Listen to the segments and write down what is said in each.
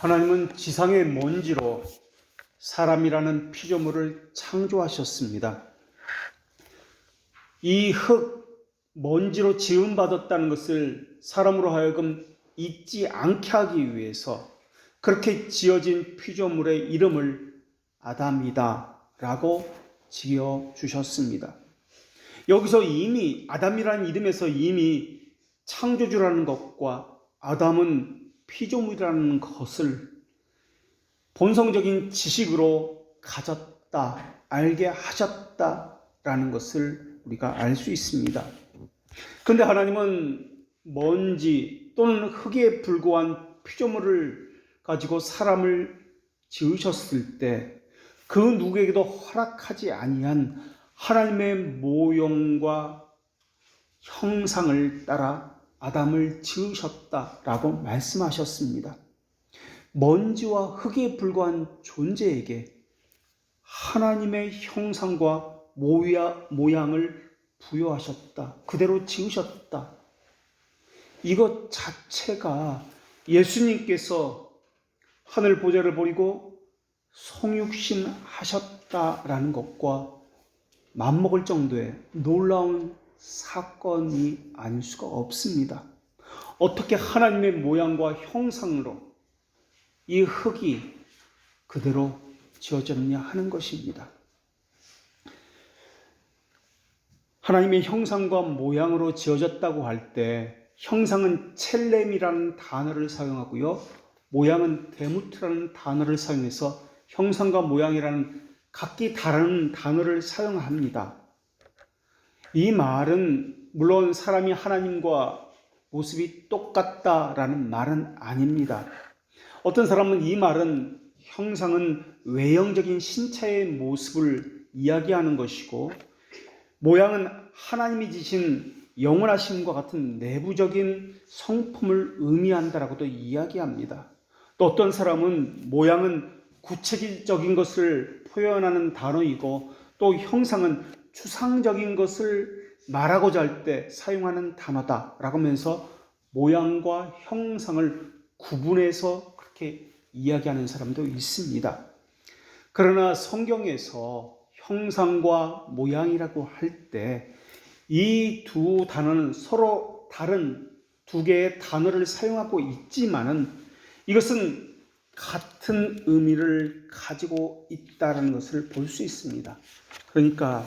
하나님은 지상의 먼지로 사람이라는 피조물을 창조하셨습니다. 이 흙, 먼지로 지음받았다는 것을 사람으로 하여금 잊지 않게 하기 위해서 그렇게 지어진 피조물의 이름을 아담이다 라고 지어주셨습니다. 여기서 이미 아담이라는 이름에서 이미 창조주라는 것과 아담은 피조물이라는 것을 본성적인 지식으로 가졌다, 알게 하셨다라는 것을 우리가 알 수 있습니다. 그런데 하나님은 먼지 또는 흙에 불과한 피조물을 가지고 사람을 지으셨을 때 그 누구에게도 허락하지 아니한 하나님의 모형과 형상을 따라 아담을 지으셨다라고 말씀하셨습니다. 먼지와 흙에 불과한 존재에게 하나님의 형상과 모양을 부여하셨다. 그대로 지으셨다. 이것 자체가 예수님께서 하늘 보좌를 버리고 성육신 하셨다라는 것과 맞먹을 정도의 놀라운 사건이 아닐 수가 없습니다. 어떻게 하나님의 모양과 형상으로 이 흙이 그대로 지어졌느냐 하는 것입니다. 하나님의 형상과 모양으로 지어졌다고 할 때 형상은 첼렘이라는 단어를 사용하고요. 모양은 데무트라는 단어를 사용해서 형상과 모양이라는 각기 다른 단어를 사용합니다. 이 말은 물론 사람이 하나님과 모습이 똑같다라는 말은 아닙니다. 어떤 사람은 이 말은 형상은 외형적인 신체의 모습을 이야기하는 것이고 모양은 하나님이 지신 영원하심과 같은 내부적인 성품을 의미한다라고도 이야기합니다. 또 어떤 사람은 모양은 구체적인 것을 표현하는 단어이고 또 형상은 추상적인 것을 말하고자 할 때 사용하는 단어다라고 하면서 모양과 형상을 구분해서 그렇게 이야기하는 사람도 있습니다. 그러나 성경에서 형상과 모양이라고 할 때 이 두 단어는 서로 다른 두 개의 단어를 사용하고 있지만은 이것은 같은 의미를 가지고 있다는 것을 볼 수 있습니다. 그러니까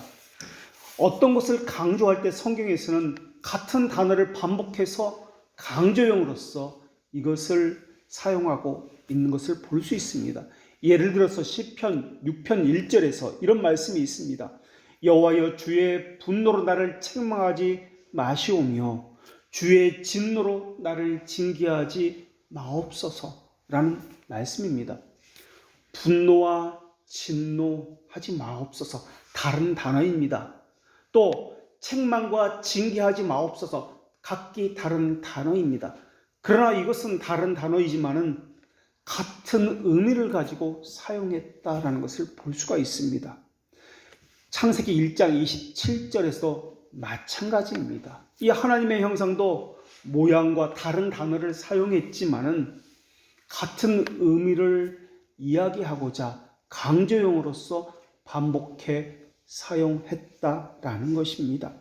어떤 것을 강조할 때 성경에서는 같은 단어를 반복해서 강조형으로서 이것을 사용하고 있는 것을 볼 수 있습니다. 예를 들어서 시편 6편 1절에서 이런 말씀이 있습니다. 여호와여 주의 분노로 나를 책망하지 마시오며 주의 진노로 나를 징계하지 마옵소서라는 말씀입니다. 분노와 진노하지 마옵소서 다른 단어입니다. 또 책망과 징계하지 마옵소서 각기 다른 단어입니다. 그러나 이것은 다른 단어이지만은 같은 의미를 가지고 사용했다라는 것을 볼 수가 있습니다. 창세기 1장 27절에서 마찬가지입니다. 이 하나님의 형상도 모양과 다른 단어를 사용했지만은 같은 의미를 이야기하고자 강조형으로서 반복해 사용했다라는 것입니다.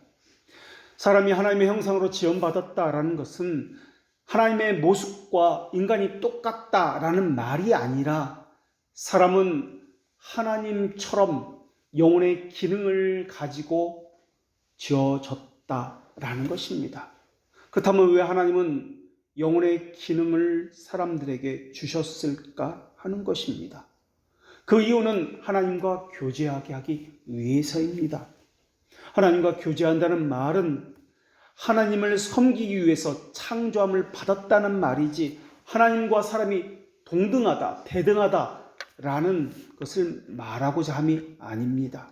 사람이 하나님의 형상으로 지음받았다라는 것은 하나님의 모습과 인간이 똑같다라는 말이 아니라 사람은 하나님처럼 영혼의 기능을 가지고 지어졌다라는 것입니다. 그렇다면 왜 하나님은 영혼의 기능을 사람들에게 주셨을까 하는 것입니다. 그 이유는 하나님과 교제하게 하기 위해서입니다. 하나님과 교제한다는 말은 하나님을 섬기기 위해서 창조함을 받았다는 말이지 하나님과 사람이 동등하다, 대등하다라는 것을 말하고자 함이 아닙니다.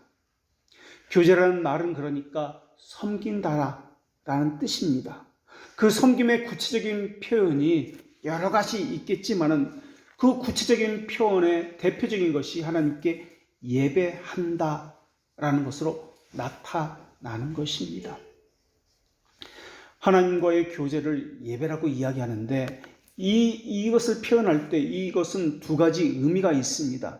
교제라는 말은 그러니까 섬긴다라는 뜻입니다. 그 섬김의 구체적인 표현이 여러 가지 있겠지만은 그 구체적인 표현의 대표적인 것이 하나님께 예배한다라는 것으로 나타나는 것입니다. 하나님과의 교제를 예배라고 이야기하는데 이것을 표현할 때 이것은 두 가지 의미가 있습니다.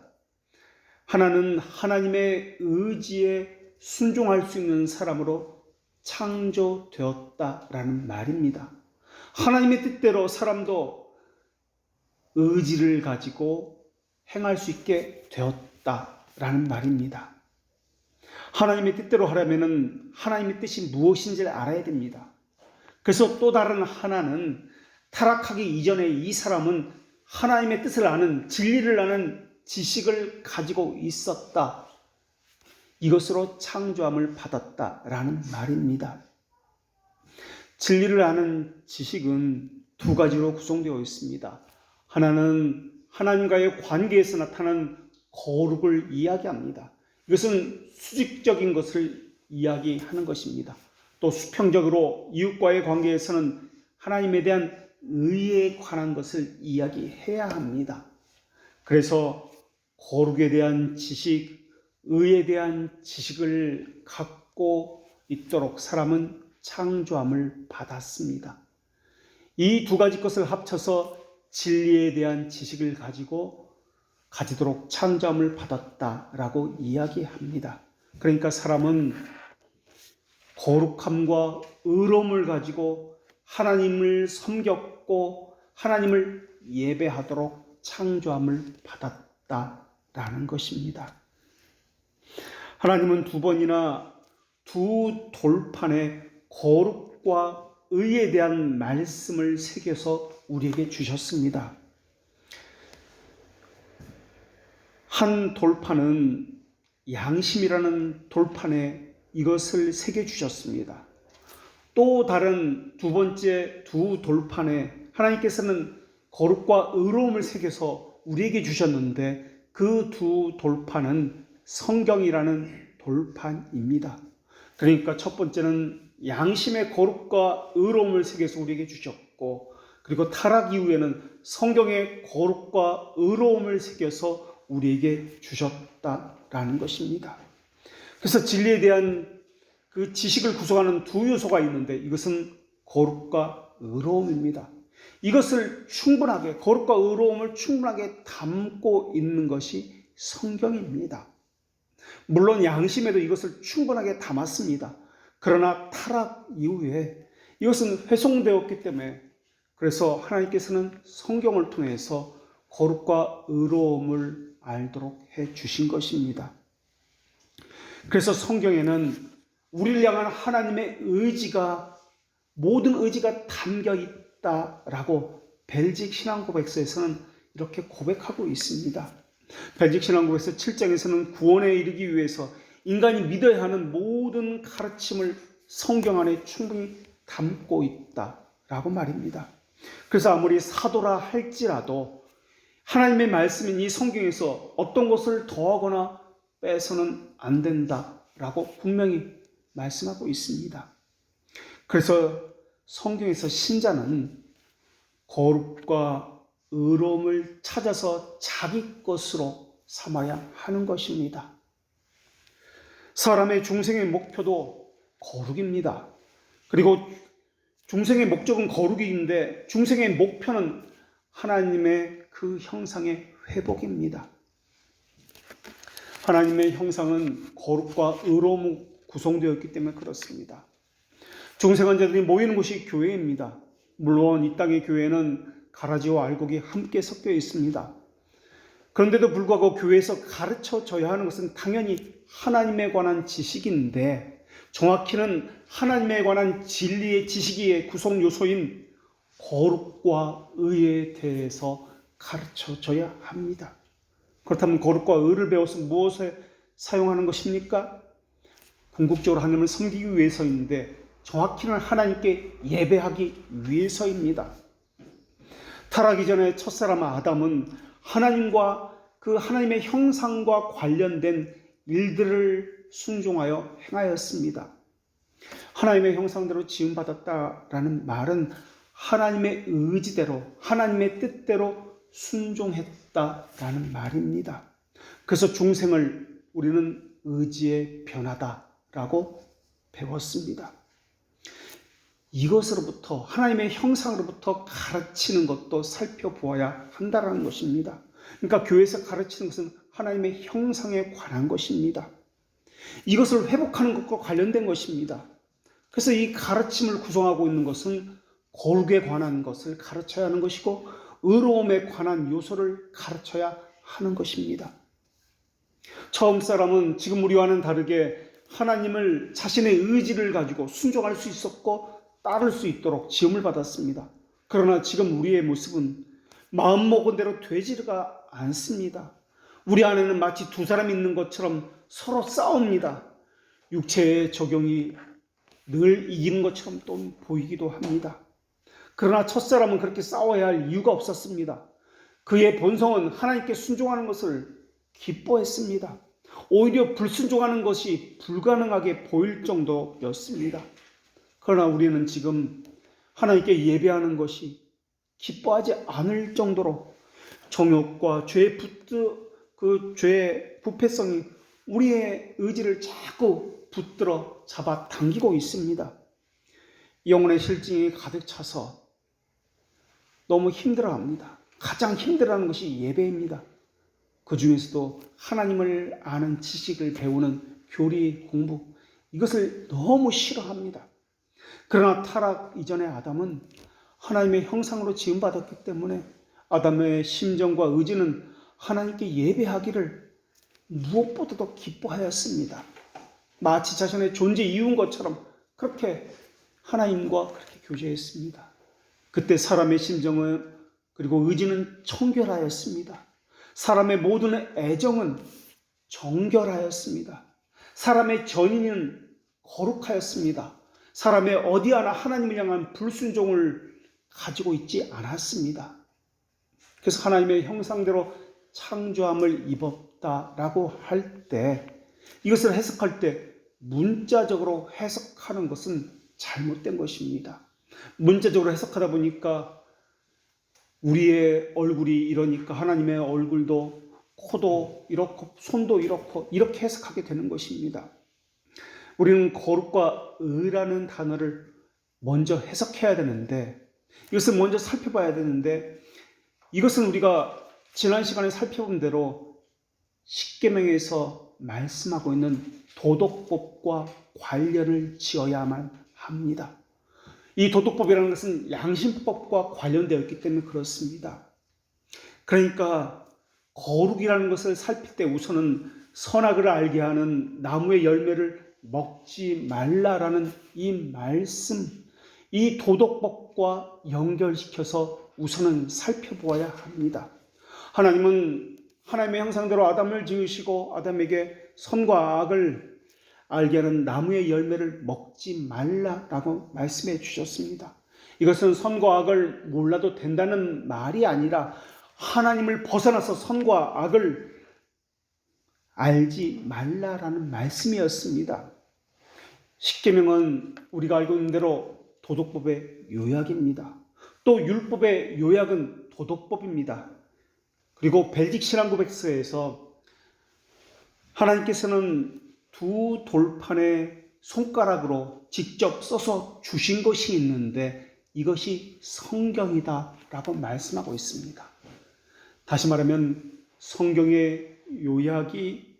하나는 하나님의 의지에 순종할 수 있는 사람으로 창조되었다라는 말입니다. 하나님의 뜻대로 사람도 의지를 가지고 행할 수 있게 되었다라는 말입니다. 하나님의 뜻대로 하려면 하나님의 뜻이 무엇인지를 알아야 됩니다. 그래서 또 다른 하나는 타락하기 이전에 이 사람은 하나님의 뜻을 아는, 진리를 아는 지식을 가지고 있었다. 이것으로 창조함을 받았다라는 말입니다. 진리를 아는 지식은 두 가지로 구성되어 있습니다. 하나는 하나님과의 관계에서 나타나는 거룩을 이야기합니다. 이것은 수직적인 것을 이야기하는 것입니다. 또 수평적으로 이웃과의 관계에서는 하나님에 대한 의에 관한 것을 이야기해야 합니다. 그래서 거룩에 대한 지식, 의에 대한 지식을 갖고 있도록 사람은 창조함을 받았습니다. 이 두 가지 것을 합쳐서 진리에 대한 지식을 가지도록 창조함을 받았다라고 이야기합니다. 그러니까 사람은 거룩함과 의로움을 가지고 하나님을 섬겼고 하나님을 예배하도록 창조함을 받았다라는 것입니다. 하나님은 두 번이나 두 돌판에 거룩과 의에 대한 말씀을 새겨서 우리에게 주셨습니다. 한 돌판은 양심이라는 돌판에 이것을 새겨주셨습니다. 또 다른 두 번째 두 돌판에 하나님께서는 거룩과 의로움을 새겨서 우리에게 주셨는데 그 두 돌판은 성경이라는 돌판입니다. 그러니까 첫 번째는 양심의 거룩과 의로움을 새겨서 우리에게 주셨고, 그리고 타락 이후에는 성경의 거룩과 의로움을 새겨서 우리에게 주셨다라는 것입니다. 그래서 진리에 대한 그 지식을 구성하는 두 요소가 있는데 이것은 거룩과 의로움입니다. 이것을 충분하게, 거룩과 의로움을 충분하게 담고 있는 것이 성경입니다. 물론 양심에도 이것을 충분하게 담았습니다. 그러나 타락 이후에 이것은 훼손되었기 때문에, 그래서 하나님께서는 성경을 통해서 거룩과 의로움을 알도록 해 주신 것입니다. 그래서 성경에는 우리를 향한 하나님의 의지가, 모든 의지가 담겨 있다라고 벨직 신앙고백서에서는 이렇게 고백하고 있습니다. 벨직 신앙고백서 7장에서는 구원에 이르기 위해서 인간이 믿어야 하는 모든 가르침을 성경 안에 충분히 담고 있다라고 말입니다. 그래서 아무리 사도라 할지라도 하나님의 말씀인 이 성경에서 어떤 것을 더하거나 빼서는 안 된다라고 분명히 말씀하고 있습니다. 그래서 성경에서 신자는 거룩과 의로움을 찾아서 자기 것으로 삼아야 하는 것입니다. 사람의 중생의 목표도 거룩입니다. 그리고 중생의 목적은 거룩인데 중생의 목표는 하나님의 그 형상의 회복입니다. 하나님의 형상은 거룩과 의로움으로 구성되어 있기 때문에 그렇습니다. 중생한 자들이 모이는 곳이 교회입니다. 물론 이 땅의 교회는 가라지와 알곡이 함께 섞여 있습니다. 그런데도 불구하고 교회에서 가르쳐져야 하는 것은 당연히 하나님에 관한 지식인데, 정확히는 하나님에 관한 진리의 지식의 구성 요소인 거룩과 의에 대해서 가르쳐져야 합니다. 그렇다면 거룩과 의를 배워서 무엇에 사용하는 것입니까? 궁극적으로 하나님을 섬기기 위해서인데, 정확히는 하나님께 예배하기 위해서입니다. 타락이 전에 첫사람 아담은 하나님과 그 하나님의 형상과 관련된 일들을 순종하여 행하였습니다. 하나님의 형상대로 지음받았다라는 말은 하나님의 의지대로, 하나님의 뜻대로 순종했다라는 말입니다. 그래서 중생을 우리는 의지의 변화다라고 배웠습니다. 이것으로부터 하나님의 형상으로부터 가르치는 것도 살펴보아야 한다는 것입니다. 그러니까 교회에서 가르치는 것은 하나님의 형상에 관한 것입니다. 이것을 회복하는 것과 관련된 것입니다. 그래서 이 가르침을 구성하고 있는 것은 거룩에 관한 것을 가르쳐야 하는 것이고 의로움에 관한 요소를 가르쳐야 하는 것입니다. 처음 사람은 지금 우리와는 다르게 하나님을 자신의 의지를 가지고 순종할 수 있었고 따를 수 있도록 지음을 받았습니다. 그러나 지금 우리의 모습은 마음먹은 대로 되지가 않습니다. 우리 안에는 마치 두 사람이 있는 것처럼 서로 싸웁니다. 육체의 적용이 늘 이기는 것처럼 또 보이기도 합니다. 그러나 첫사람은 그렇게 싸워야 할 이유가 없었습니다. 그의 본성은 하나님께 순종하는 것을 기뻐했습니다. 오히려 불순종하는 것이 불가능하게 보일 정도였습니다. 그러나 우리는 지금 하나님께 예배하는 것이 기뻐하지 않을 정도로 정욕과 죄의 부패성이 우리의 의지를 자꾸 붙들어 잡아 당기고 있습니다. 영혼의 실증이 가득 차서 너무 힘들어합니다. 가장 힘들어하는 것이 예배입니다. 그 중에서도 하나님을 아는 지식을 배우는 교리 공부, 이것을 너무 싫어합니다. 그러나 타락 이전의 아담은 하나님의 형상으로 지음받았기 때문에 아담의 심정과 의지는 하나님께 예배하기를 무엇보다도 기뻐하였습니다. 마치 자신의 존재 이유인 것처럼 그렇게 하나님과 그렇게 교제했습니다. 그때 사람의 심정은 그리고 의지는 청결하였습니다. 사람의 모든 애정은 정결하였습니다. 사람의 전인은 거룩하였습니다. 사람의 어디 하나 하나님을 향한 불순종을 가지고 있지 않았습니다. 그래서 하나님의 형상대로 창조함을 입었다라고 할 때, 이것을 해석할 때 문자적으로 해석하는 것은 잘못된 것입니다. 문자적으로 해석하다 보니까 우리의 얼굴이 이러니까 하나님의 얼굴도 코도 이렇고 손도 이렇고 이렇게 해석하게 되는 것입니다. 우리는 거룩과 의라는 단어를 먼저 해석해야 되는데, 이것을 먼저 살펴봐야 되는데, 이것은 우리가 지난 시간에 살펴본 대로 십계명에서 말씀하고 있는 도덕법과 관련을 지어야만 합니다. 이 도덕법이라는 것은 양심법과 관련되어 있기 때문에 그렇습니다. 그러니까 거룩이라는 것을 살필 때 우선은 선악을 알게 하는 나무의 열매를 먹지 말라라는 이 말씀, 이 도덕법과 연결시켜서 우선은 살펴보아야 합니다. 하나님은 하나님의 형상대로 아담을 지으시고 아담에게 선과 악을 알게 하는 나무의 열매를 먹지 말라라고 말씀해 주셨습니다. 이것은 선과 악을 몰라도 된다는 말이 아니라 하나님을 벗어나서 선과 악을 알지 말라라는 말씀이었습니다. 십계명은 우리가 알고 있는 대로 도덕법의 요약입니다. 또 율법의 요약은 도덕법입니다. 그리고 벨직 신앙고백서에서 하나님께서는 두 돌판에 손가락으로 직접 써서 주신 것이 있는데 이것이 성경이다라고 말씀하고 있습니다. 다시 말하면 성경의 요약이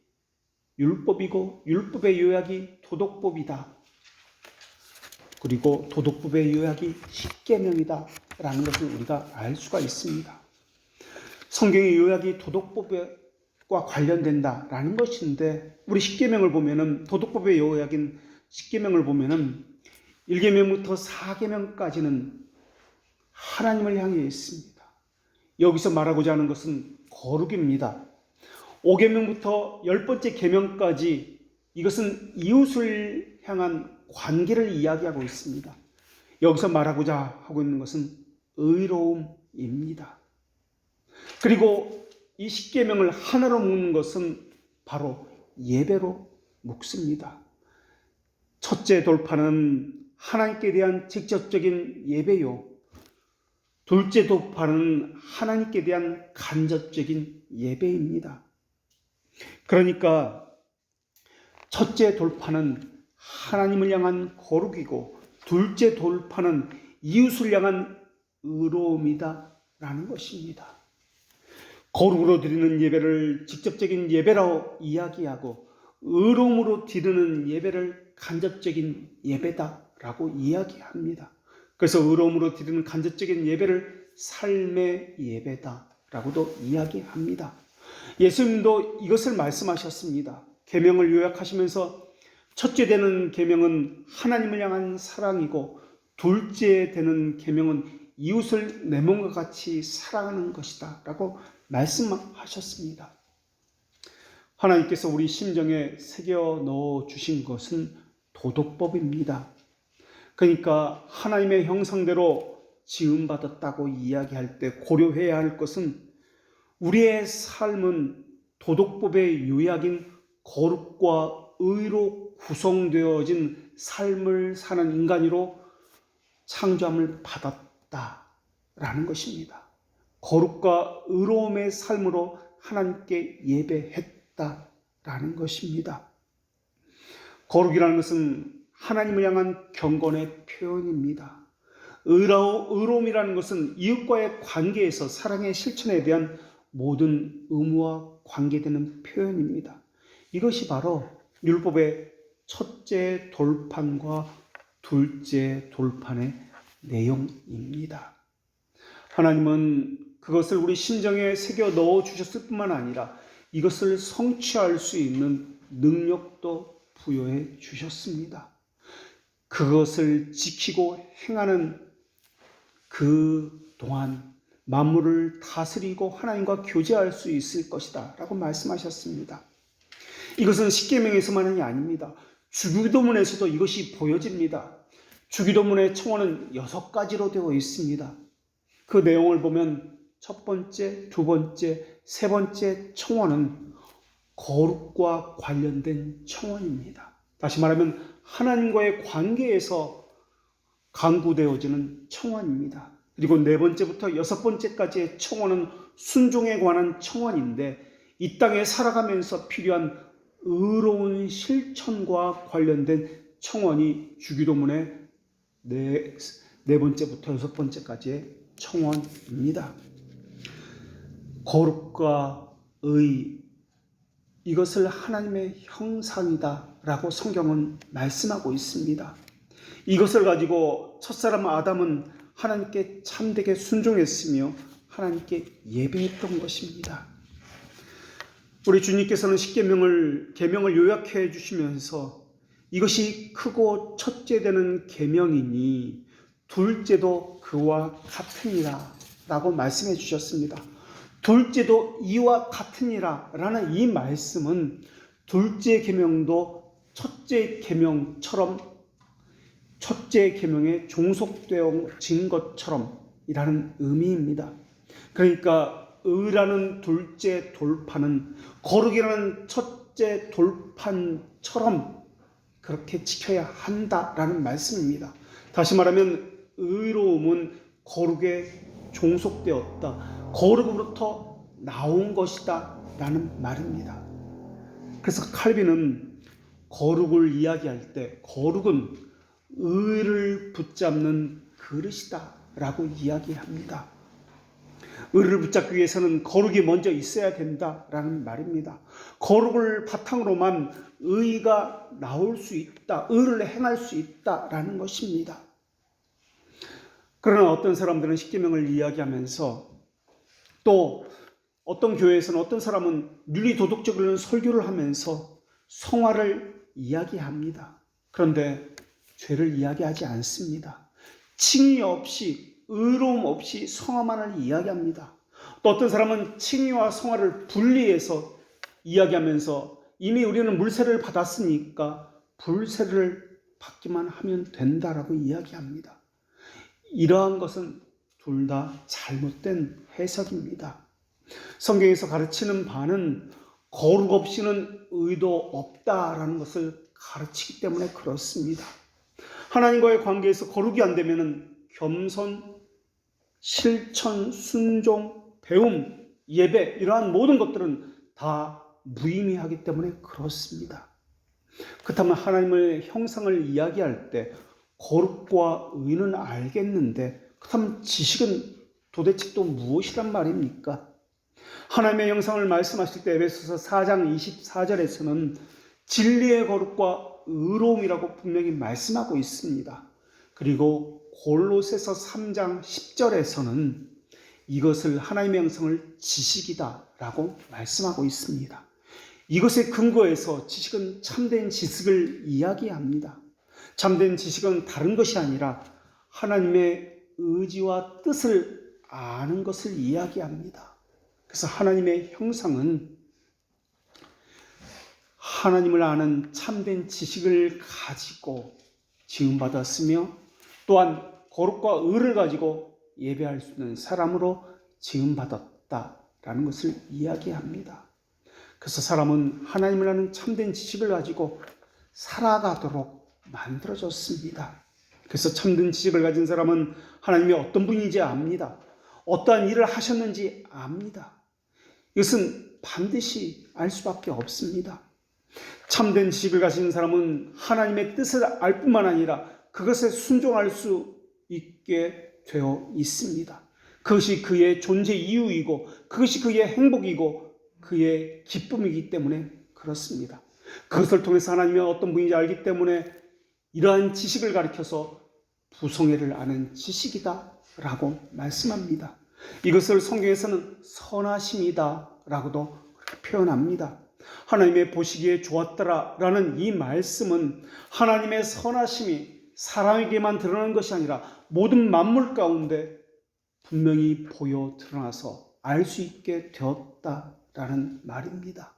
율법이고 율법의 요약이 도덕법이다. 그리고 도덕법의 요약이 십계명이다라는 것을 우리가 알 수가 있습니다. 성경의 요약이 도덕법과 관련된다라는 것인데, 우리 십계명을 보면은 도덕법의 요약인 십계명을 보면은 1계명부터 4계명까지는 하나님을 향해 있습니다. 여기서 말하고자 하는 것은 거룩입니다. 5계명부터 10번째 계명까지 이것은 이웃을 향한 관계를 이야기하고 있습니다. 여기서 말하고자 하고 있는 것은 의로움입니다. 그리고 이 십계명을 하나로 묶는 것은 바로 예배로 묶습니다. 첫째 돌파는 하나님께 대한 직접적인 예배요. 둘째 돌파는 하나님께 대한 간접적인 예배입니다. 그러니까 첫째 돌파는 하나님을 향한 거룩이고 둘째 돌파는 이웃을 향한 의로움이다 라는 것입니다. 거룩으로 드리는 예배를 직접적인 예배라고 이야기하고 의로움으로 드리는 예배를 간접적인 예배다라고 이야기합니다. 그래서 의로움으로 드리는 간접적인 예배를 삶의 예배다라고도 이야기합니다. 예수님도 이것을 말씀하셨습니다. 계명을 요약하시면서 첫째 되는 계명은 하나님을 향한 사랑이고 둘째 되는 계명은 이웃을 내 몸과 같이 사랑하는 것이다 라고 말씀하셨습니다. 하나님께서 우리 심정에 새겨 넣어 주신 것은 도덕법입니다. 그러니까 하나님의 형상대로 지음받았다고 이야기할 때 고려해야 할 것은 우리의 삶은 도덕법의 요약인 거룩과 의로 구성되어진 삶을 사는 인간으로 창조함을 받았다라는 것입니다. 거룩과 의로움의 삶으로 하나님께 예배했다라는 것입니다. 거룩이라는 것은 하나님을 향한 경건의 표현입니다. 의로움이라는 것은 이웃과의 관계에서 사랑의 실천에 대한 모든 의무와 관계되는 표현입니다. 이것이 바로 율법의 첫째 돌판과 둘째 돌판의 내용입니다. 하나님은 그것을 우리 심정에 새겨 넣어 주셨을 뿐만 아니라 이것을 성취할 수 있는 능력도 부여해 주셨습니다. 그것을 지키고 행하는 그 동안 만물을 다스리고 하나님과 교제할 수 있을 것이다 라고 말씀하셨습니다. 이것은 십계명에서만이 아닙니다. 주기도문에서도 이것이 보여집니다. 주기도문의 청원은 6가지로 되어 있습니다. 그 내용을 보면 첫 번째, 두 번째, 세 번째 청원은 거룩과 관련된 청원입니다. 다시 말하면 하나님과의 관계에서 강구되어지는 청원입니다. 그리고 네 번째부터 6번째까지의 청원은 순종에 관한 청원인데 이 땅에 살아가면서 필요한 의로운 실천과 관련된 청원이 주기도문의 네 번째부터 6번째까지의 청원입니다. 거룩과 의, 이것을 하나님의 형상이다 라고 성경은 말씀하고 있습니다. 이것을 가지고 첫사람 아담은 하나님께 참되게 순종했으며 하나님께 예배했던 것입니다. 우리 주님께서는 계명을 요약해 주시면서 이것이 크고 첫째 되는 계명이니 둘째도 그와 같으니라 라고 말씀해 주셨습니다. 둘째도 이와 같으니라 라는 이 말씀은 둘째 계명도 첫째 계명처럼 첫째 계명에 종속되어진 것처럼 이라는 의미입니다. 그러니까 의라는 둘째 돌판은 거룩이라는 첫째 돌판처럼 그렇게 지켜야 한다라는 말씀입니다. 다시 말하면 의로움은 거룩에 종속되었다. 거룩으로부터 나온 것이다 라는 말입니다. 그래서 칼빈은 거룩을 이야기할 때 거룩은 의를 붙잡는 그릇이다 라고 이야기합니다. 의를 붙잡기 위해서는 거룩이 먼저 있어야 된다라는 말입니다. 거룩을 바탕으로만 의가 나올 수 있다, 의를 행할 수 있다라는 것입니다. 그러나 어떤 사람들은 십계명을 이야기하면서 또 어떤 교회에서는 어떤 사람은 윤리도덕적으로는 설교를 하면서 성화를 이야기합니다. 그런데 죄를 이야기하지 않습니다. 칭의 없이 의로움 없이 성화만을 이야기합니다. 또 어떤 사람은 칭의와 성화를 분리해서 이야기하면서 이미 우리는 물세를 받았으니까 불세를 받기만 하면 된다라고 이야기합니다. 이러한 것은 둘 다 잘못된 해석입니다. 성경에서 가르치는 바는 거룩 없이는 의도 없다라는 것을 가르치기 때문에 그렇습니다. 하나님과의 관계에서 거룩이 안 되면 겸손, 실천, 순종, 배움, 예배 이러한 모든 것들은 다 무의미하기 때문에 그렇습니다. 그렇다면 하나님의 형상을 이야기할 때 거룩과 의는 알겠는데 그렇다면 지식은 도대체 또 무엇이란 말입니까? 하나님의 영상을 말씀하실 때 에베소서 4장 24절에서는 진리의 거룩과 의로움이라고 분명히 말씀하고 있습니다. 그리고 골로새서 3장 10절에서는 이것을 하나님의 영성을 지식이다 라고 말씀하고 있습니다. 이것에 근거해서 지식은 참된 지식을 이야기합니다. 참된 지식은 다른 것이 아니라 하나님의 의지와 뜻을 아는 것을 이야기합니다. 그래서 하나님의 형상은 하나님을 아는 참된 지식을 가지고 지음받았으며 또한 거룩과 의를 가지고 예배할 수 있는 사람으로 지음받았다라는 것을 이야기합니다. 그래서 사람은 하나님을 아는 참된 지식을 가지고 살아가도록 만들어졌습니다. 그래서 참된 지식을 가진 사람은 하나님이 어떤 분인지 압니다. 어떠한 일을 하셨는지 압니다. 이것은 반드시 알 수밖에 없습니다. 참된 지식을 가진 사람은 하나님의 뜻을 알 뿐만 아니라 그것에 순종할 수 있게 되어 있습니다. 그것이 그의 존재 이유이고 그것이 그의 행복이고 그의 기쁨이기 때문에 그렇습니다. 그것을 통해서 하나님이 어떤 분인지 알기 때문에 이러한 지식을 가리켜서 부성애를 아는 지식이다 라고 말씀합니다. 이것을 성경에서는 선하심이다 라고도 표현합니다. 하나님의 보시기에 좋았더라 라는 이 말씀은 하나님의 선하심이 사람에게만 드러나는 것이 아니라 모든 만물 가운데 분명히 보여 드러나서 알 수 있게 되었다라는 말입니다.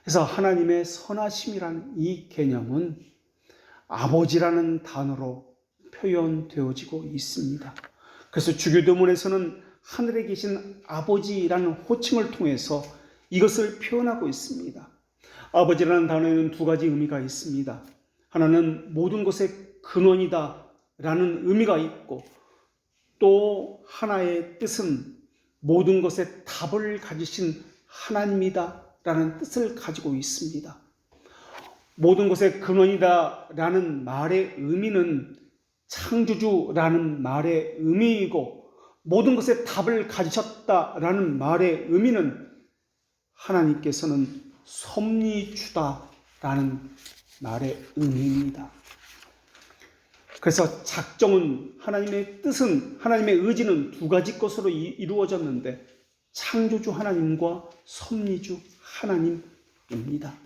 그래서 하나님의 선하심이라는 이 개념은 아버지라는 단어로 표현되어지고 있습니다. 그래서 주교도문에서는 하늘에 계신 아버지라는 호칭을 통해서 이것을 표현하고 있습니다. 아버지라는 단어에는 두 가지 의미가 있습니다. 하나는 모든 것의 근원이다 라는 의미가 있고 또 하나의 뜻은 모든 것의 답을 가지신 하나님이다 라는 뜻을 가지고 있습니다. 모든 것의 근원이다 라는 말의 의미는 창조주라는 말의 의미이고 모든 것의 답을 가지셨다라는 말의 의미는 하나님께서는 섭리주다라는 말의 의미입니다. 그래서 작정은 하나님의 뜻은 하나님의 의지는 두 가지 것으로 이루어졌는데 창조주 하나님과 섭리주 하나님입니다.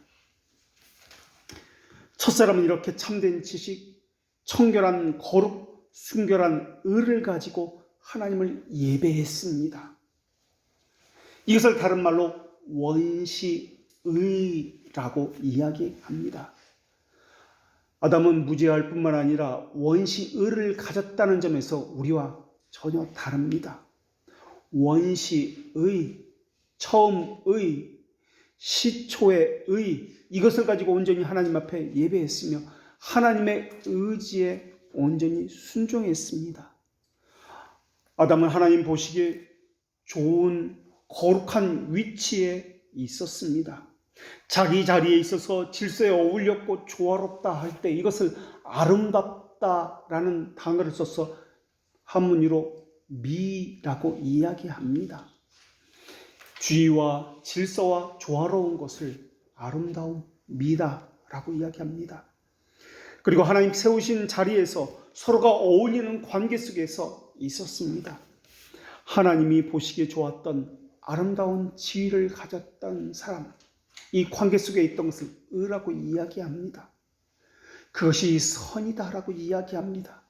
첫사람은 이렇게 참된 지식, 청결한 거룩, 순결한 의를 가지고 하나님을 예배했습니다. 이것을 다른 말로 원시의라고 이야기합니다. 아담은 무죄할 뿐만 아니라 원시의를 가졌다는 점에서 우리와 전혀 다릅니다. 원시의, 처음의, 시초의 의, 이것을 가지고 온전히 하나님 앞에 예배했으며 하나님의 의지에 온전히 순종했습니다. 아담은 하나님 보시기에 좋은 거룩한 위치에 있었습니다. 자기 자리에 있어서 질서에 어울렸고 조화롭다 할 때 이것을 아름답다라는 단어를 써서 한문으로 미라고 이야기합니다. 주의와 질서와 조화로운 것을 아름다운 미다라고 이야기합니다. 그리고 하나님 세우신 자리에서 서로가 어울리는 관계 속에서 있었습니다. 하나님이 보시기에 좋았던 아름다운 지위를 가졌던 사람, 이 관계 속에 있던 것을 의라고 이야기합니다. 그것이 선이다라고 이야기합니다.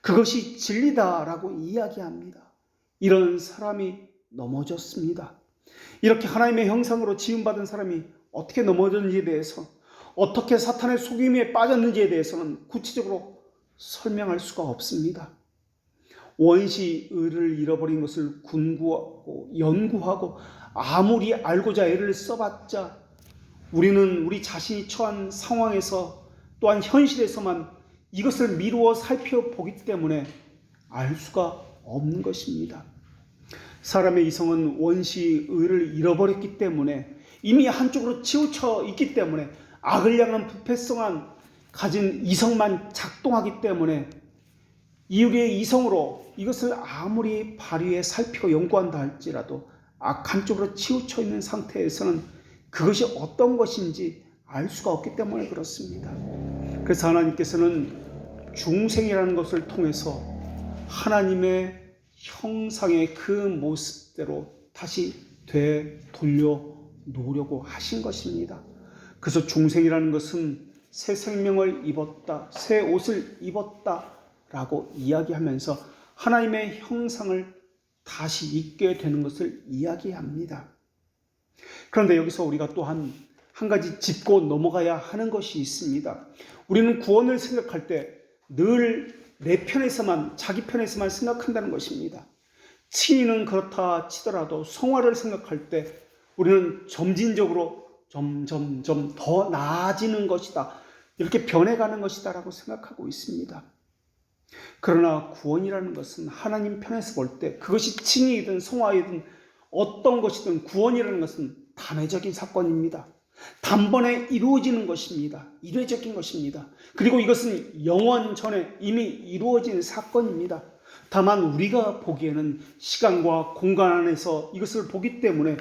그것이 진리다라고 이야기합니다. 이런 사람이 넘어졌습니다. 이렇게 하나님의 형상으로 지음받은 사람이 어떻게 넘어졌는지에 대해서, 어떻게 사탄의 속임에 빠졌는지에 대해서는 구체적으로 설명할 수가 없습니다. 원시의를 잃어버린 것을 군구하고 연구하고 아무리 알고자 애를 써봤자 우리는 우리 자신이 처한 상황에서 또한 현실에서만 이것을 미루어 살펴보기 때문에 알 수가 없는 것입니다. 사람의 이성은 원시의를 잃어버렸기 때문에 이미 한쪽으로 치우쳐 있기 때문에 악을 향한 부패성한 가진 이성만 작동하기 때문에 우리의 이성으로 이것을 아무리 발휘해 살피고 연구한다 할지라도 악한 쪽으로 치우쳐 있는 상태에서는 그것이 어떤 것인지 알 수가 없기 때문에 그렇습니다. 그래서 하나님께서는 중생이라는 것을 통해서 하나님의 형상의 그 모습대로 다시 되돌려 놓으려고 하신 것입니다. 그래서 중생이라는 것은 새 생명을 입었다, 새 옷을 입었다 라고 이야기하면서 하나님의 형상을 다시 입게 되는 것을 이야기합니다. 그런데 여기서 우리가 또한 한 가지 짚고 넘어가야 하는 것이 있습니다. 우리는 구원을 생각할 때 늘 내 편에서만, 자기 편에서만 생각한다는 것입니다. 친인은 그렇다 치더라도 성화를 생각할 때 우리는 점진적으로 점점 더 나아지는 것이다, 이렇게 변해가는 것이다 라고 생각하고 있습니다. 그러나 구원이라는 것은 하나님 편에서 볼 때 그것이 칭의이든 성화이든 어떤 것이든 구원이라는 것은 단회적인 사건입니다. 단번에 이루어지는 것입니다. 이례적인 것입니다. 그리고 이것은 영원 전에 이미 이루어진 사건입니다. 다만 우리가 보기에는 시간과 공간 안에서 이것을 보기 때문에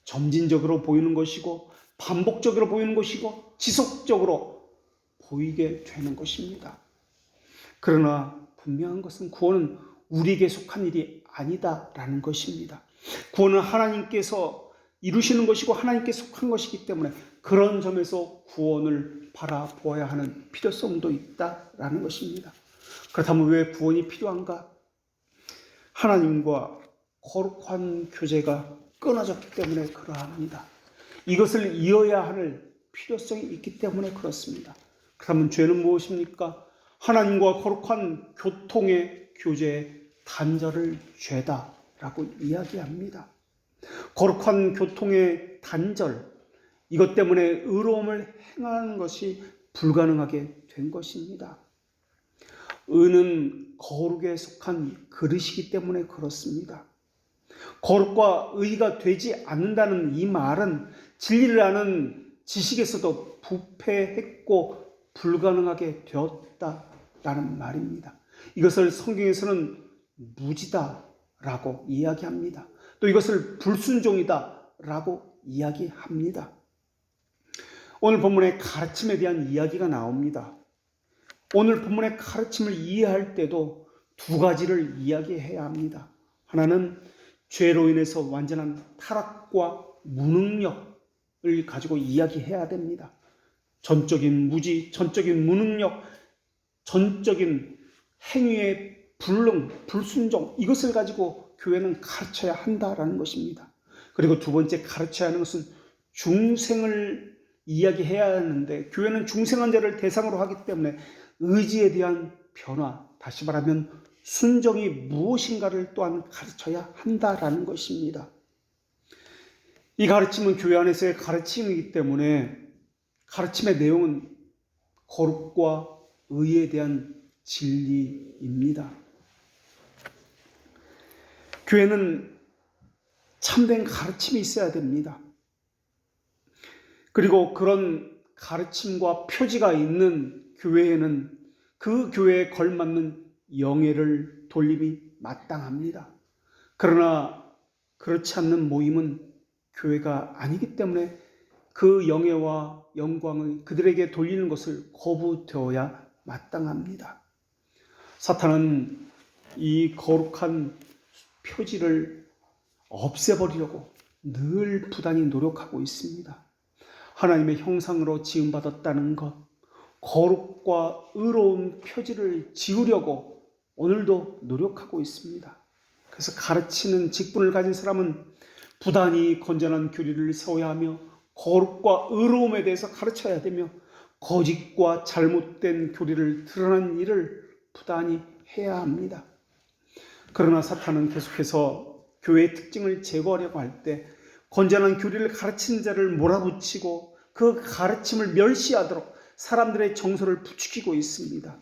점진적으로 보이는 것이고 반복적으로 보이는 것이고 지속적으로 보이게 되는 것입니다. 그러나 분명한 것은 구원은 우리에게 속한 일이 아니다라는 것입니다. 구원은 하나님께서 이루시는 것이고 하나님께 속한 것이기 때문에 그런 점에서 구원을 바라보아야 하는 필요성도 있다라는 것입니다. 그렇다면 왜 구원이 필요한가? 하나님과 거룩한 교제가 끊어졌기 때문에 그러합니다. 이것을 이어야 할 필요성이 있기 때문에 그렇습니다. 그렇다면 죄는 무엇입니까? 하나님과 거룩한 교통의 교제의 단절을 죄다라고 이야기합니다. 거룩한 교통의 단절, 이것 때문에 의로움을 행하는 것이 불가능하게 된 것입니다. 의는 거룩에 속한 그릇이기 때문에 그렇습니다. 거룩과 의가 되지 않는다는 이 말은 진리를 아는 지식에서도 부패했고 불가능하게 되었다라는 말입니다. 이것을 성경에서는 무지다라고 이야기합니다. 또 이것을 불순종이다라고 이야기합니다. 오늘 본문의 가르침에 대한 이야기가 나옵니다. 오늘 본문의 가르침을 이해할 때도 두 가지를 이야기해야 합니다. 하나는 죄로 인해서 완전한 타락과 무능력을 가지고 이야기해야 됩니다. 전적인 무지, 전적인 무능력, 전적인 행위의 불순종, 이것을 가지고 교회는 가르쳐야 한다라는 것입니다. 그리고 두 번째 가르쳐야 하는 것은 중생을 이야기해야 하는데 교회는 중생한 자를 대상으로 하기 때문에 의지에 대한 변화, 다시 말하면 순종이 무엇인가를 또한 가르쳐야 한다라는 것입니다. 이 가르침은 교회 안에서의 가르침이기 때문에 가르침의 내용은 거룩과 의에 대한 진리입니다. 교회는 참된 가르침이 있어야 됩니다. 그리고 그런 가르침과 표지가 있는 교회에는 그 교회에 걸맞는 영예를 돌림이 마땅합니다. 그러나 그렇지 않는 모임은 교회가 아니기 때문에 그 영예와 영광을 그들에게 돌리는 것을 거부되어야 마땅합니다. 사탄은 이 거룩한 표지를 없애버리려고 늘 부단히 노력하고 있습니다. 하나님의 형상으로 지음받았다는 것, 거룩과 의로운 표지를 지우려고 오늘도 노력하고 있습니다. 그래서 가르치는 직분을 가진 사람은 부단히 건전한 교리를 세워야 하며 거룩과 의로움에 대해서 가르쳐야 되며 거짓과 잘못된 교리를 드러난 일을 부단히 해야 합니다. 그러나 사탄은 계속해서 교회의 특징을 제거하려고 할 때 건전한 교리를 가르치는 자를 몰아붙이고 그 가르침을 멸시하도록 사람들의 정서를 부추기고 있습니다.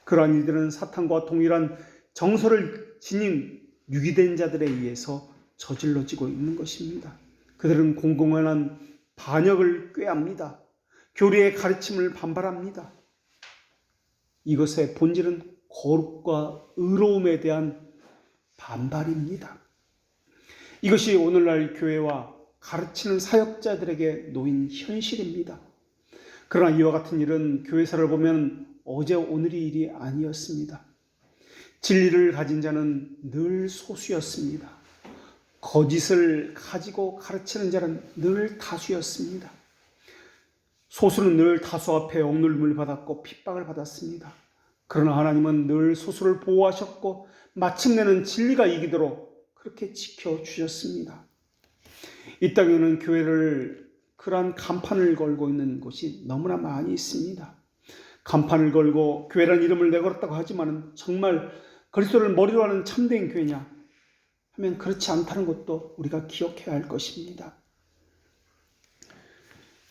그러한 일들은 사탄과 동일한 정서를 지닌 유기된 자들에 의해서 저질러지고 있는 것입니다. 그들은 공공연한 반역을 꾀합니다. 교리의 가르침을 반발합니다. 이것의 본질은 거룩과 의로움에 대한 반발입니다. 이것이 오늘날 교회와 가르치는 사역자들에게 놓인 현실입니다. 그러나 이와 같은 일은 교회사를 보면 어제 오늘의 일이 아니었습니다. 진리를 가진 자는 늘 소수였습니다. 거짓을 가지고 가르치는 자는 늘 다수였습니다. 소수는 늘 다수 앞에 억눌림을 받았고 핍박을 받았습니다. 그러나 하나님은 늘 소수를 보호하셨고 마침내는 진리가 이기도록 그렇게 지켜주셨습니다. 이 땅에는 교회를 그러한 간판을 걸고 있는 곳이 너무나 많이 있습니다. 간판을 걸고 교회라는 이름을 내걸었다고 하지만 정말 그리스도를 머리로 하는 참된 교회냐 하면 그렇지 않다는 것도 우리가 기억해야 할 것입니다.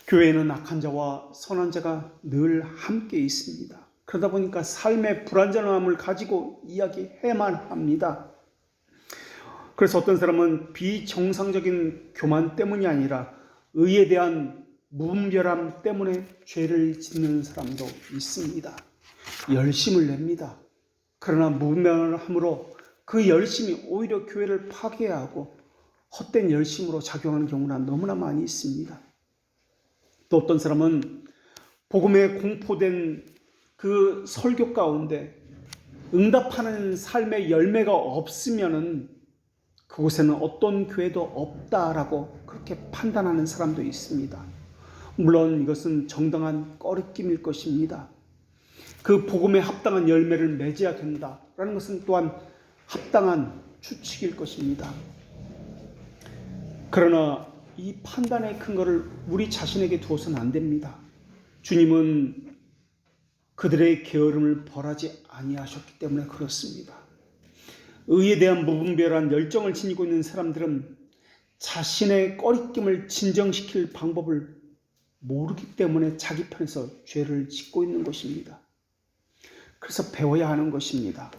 교회에는 악한 자와 선한 자가 늘 함께 있습니다. 그러다 보니까 삶의 불안전함을 가지고 이야기해야만 합니다. 그래서 어떤 사람은 비정상적인 교만 때문이 아니라 의에 대한 무분별함 때문에 죄를 짓는 사람도 있습니다. 열심을 냅니다. 그러나 무분별함으로 그 열심이 오히려 교회를 파괴하고 헛된 열심으로 작용하는 경우가 너무나 많이 있습니다. 또 어떤 사람은 복음에 공포된 그 설교 가운데 응답하는 삶의 열매가 없으면은 그곳에는 어떤 교회도 없다라고 그렇게 판단하는 사람도 있습니다. 물론 이것은 정당한 꺼리낌일 것입니다. 그 복음에 합당한 열매를 맺어야 된다라는 것은 또한 합당한 추측일 것입니다. 그러나 이 판단의 근거를 우리 자신에게 두어서는 안 됩니다. 주님은 그들의 게으름을 벌하지 아니하셨기 때문에 그렇습니다. 의에 대한 무분별한 열정을 지니고 있는 사람들은 자신의 꺼리낌을 진정시킬 방법을 모르기 때문에 자기 편에서 죄를 짓고 있는 것입니다. 그래서 배워야 하는 것입니다.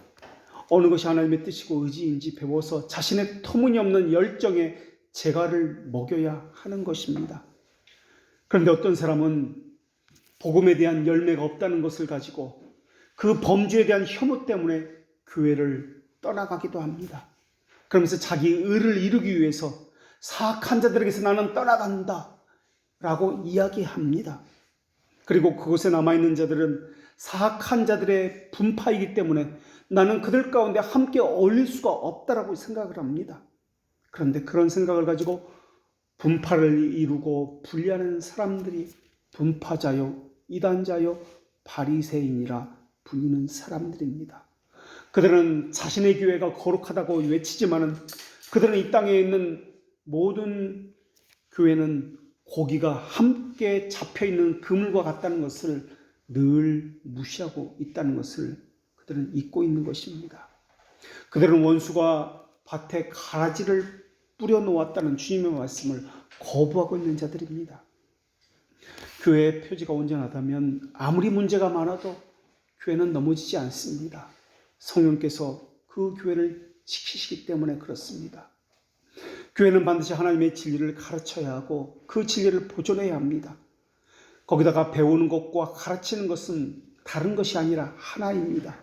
어느 것이 하나님의 뜻이고 의지인지 배워서 자신의 터무니없는 열정에 재갈을 먹여야 하는 것입니다. 그런데 어떤 사람은 복음에 대한 열매가 없다는 것을 가지고 그 범죄에 대한 혐오 때문에 교회를 떠나가기도 합니다. 그러면서 자기 의를 이루기 위해서 사악한 자들에게서 나는 떠나간다 라고 이야기합니다. 그리고 그곳에 남아있는 자들은 사악한 자들의 분파이기 때문에 나는 그들 가운데 함께 어울릴 수가 없다라고 생각을 합니다. 그런데 그런 생각을 가지고 분파를 이루고 분리하는 사람들이 분파자요, 이단자요, 바리새인이라 불리는 사람들입니다. 그들은 자신의 교회가 거룩하다고 외치지만은 그들은 이 땅에 있는 모든 교회는 고기가 함께 잡혀있는 그물과 같다는 것을 늘 무시하고 있다는 것을 그들은 잊고 있는 것입니다. 그들은 원수가 밭에 가라지를 뿌려놓았다는 주님의 말씀을 거부하고 있는 자들입니다. 교회의 표지가 온전하다면 아무리 문제가 많아도 교회는 넘어지지 않습니다. 성령께서 그 교회를 지키시기 때문에 그렇습니다. 교회는 반드시 하나님의 진리를 가르쳐야 하고 그 진리를 보존해야 합니다. 거기다가 배우는 것과 가르치는 것은 다른 것이 아니라 하나입니다.